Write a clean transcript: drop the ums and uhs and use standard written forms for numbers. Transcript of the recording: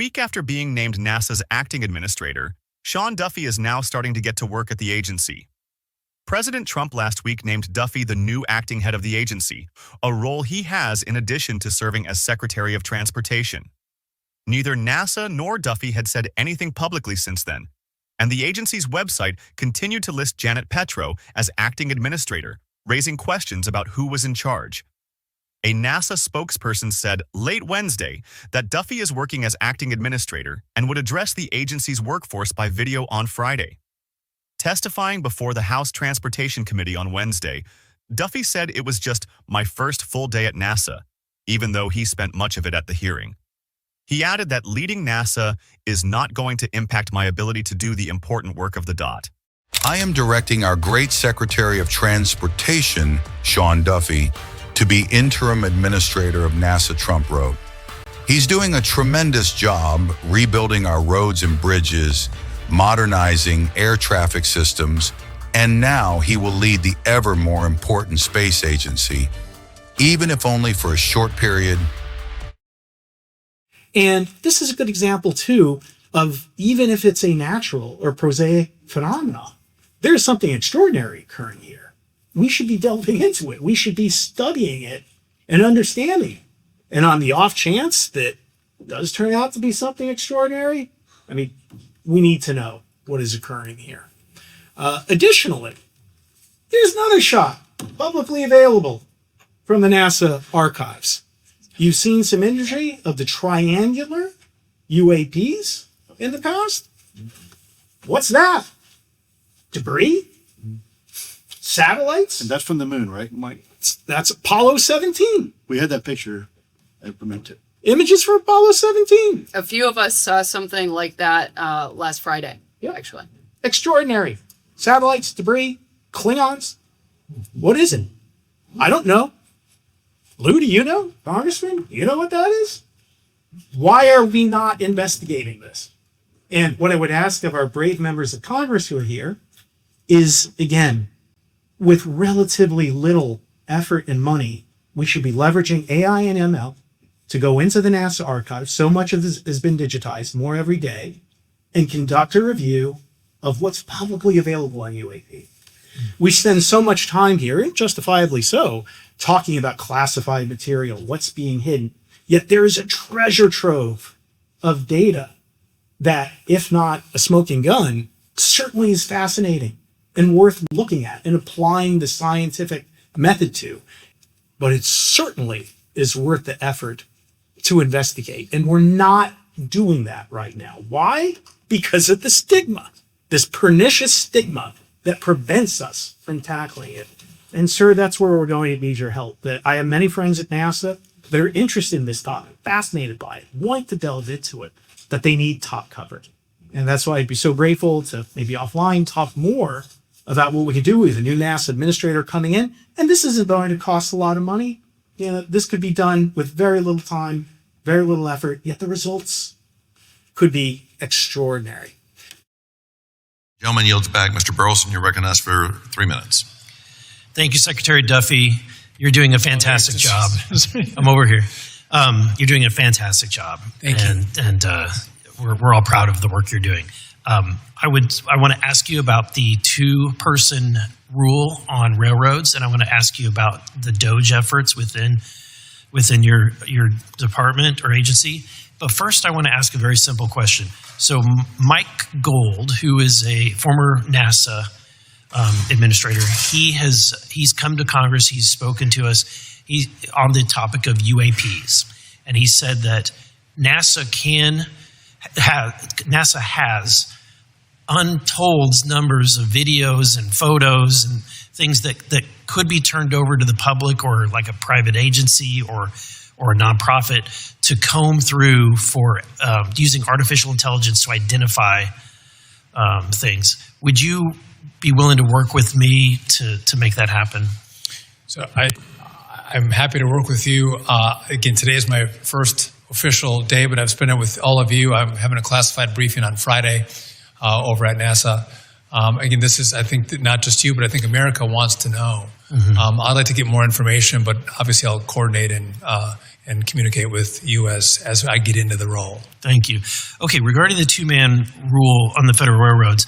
week after being named NASA's acting administrator, Sean Duffy is now starting to get to work at the agency. President Trump last week named Duffy the new acting head of the agency, a role he has in addition to serving as Secretary of Transportation. Neither NASA nor Duffy had said anything publicly since then, and the agency's website continued to list Janet Petro as acting administrator, raising questions about who was in charge. A NASA spokesperson said late Wednesday that Duffy is working as acting administrator and would address the agency's workforce by video on Friday. Testifying before the House Transportation Committee on Wednesday, Duffy said it was just my first full day at NASA, even though he spent much of it at the hearing. He added that leading NASA is not going to impact my ability to do the important work of the DOT. I am directing our great Secretary of Transportation, Sean Duffy, to be interim administrator of NASA Trump Road. He's doing a tremendous job rebuilding our roads and bridges, modernizing air traffic systems, and now he will lead the ever more important space agency, even if only for a short period. And this is a good example, too, of even if it's a natural or prosaic phenomenon, there's something extraordinary occurring here. We should be delving into it. We should be studying it and understanding it. And on the off chance that it does turn out to be something extraordinary, we need to know what is occurring here. Additionally, there's another shot publicly available from the NASA archives. You've seen some imagery of the triangular UAPs in the past. What's that? Debris? Satellites? And that's from the moon, right, Mike? That's Apollo 17. We had that picture at Memento. Images from Apollo 17. A few of us saw something like that last Friday, actually. Extraordinary. Satellites, debris, Klingons. What is it? I don't know. Lou, do you know? Congressman, you know what that is? Why are we not investigating this? And what I would ask of our brave members of Congress who are here is, again, with relatively little effort and money, we should be leveraging AI and ML to go into the NASA archives. So much of this has been digitized, more every day, and conduct a review of what's publicly available on UAP. We spend so much time here, and justifiably so, talking about classified material, what's being hidden. Yet there is a treasure trove of data that, if not a smoking gun, certainly is fascinating and worth looking at and applying the scientific method to. But it certainly is worth the effort to investigate. And we're not doing that right now. Why? Because of the stigma, this pernicious stigma that prevents us from tackling it. And sir, that's where we're going to need your help. That I have many friends at NASA that are interested in this topic, fascinated by it, want to delve into it, that they need top coverage. And that's why I'd be so grateful to maybe offline talk more about what we can do with a new NASA administrator coming in. And this isn't going to cost a lot of money. This could be done with very little time, very little effort, yet the results could be extraordinary. Gentleman yields back. Mr. Burleson, you're recognized for 3 minutes. Thank you, Secretary Duffy. You're doing a fantastic job. I'm over here. You're doing a fantastic job. Thank you. And we're all proud of the work you're doing. I want to ask you about the 2-person rule on railroads, and I want to ask you about the DOGE efforts within your department or agency. But first, I want to ask a very simple question. So Mike Gold, who is a former NASA administrator, he's come to Congress. He's spoken to us. He's on the topic of UAPs, and he said that NASA has untold numbers of videos and photos and things that could be turned over to the public or like a private agency or a nonprofit to comb through for using artificial intelligence to identify things. Would you be willing to work with me to make that happen? So I'm happy to work with you. Again, today is my first official day, but I've spent it with all of you. I'm having a classified briefing on Friday over at NASA Again, this is, I think, that not just you, but I think America wants to know. I'd like to get more information, but obviously I'll coordinate and communicate with you as I get into the role. Thank you. Okay, regarding the two-man rule on the federal railroads,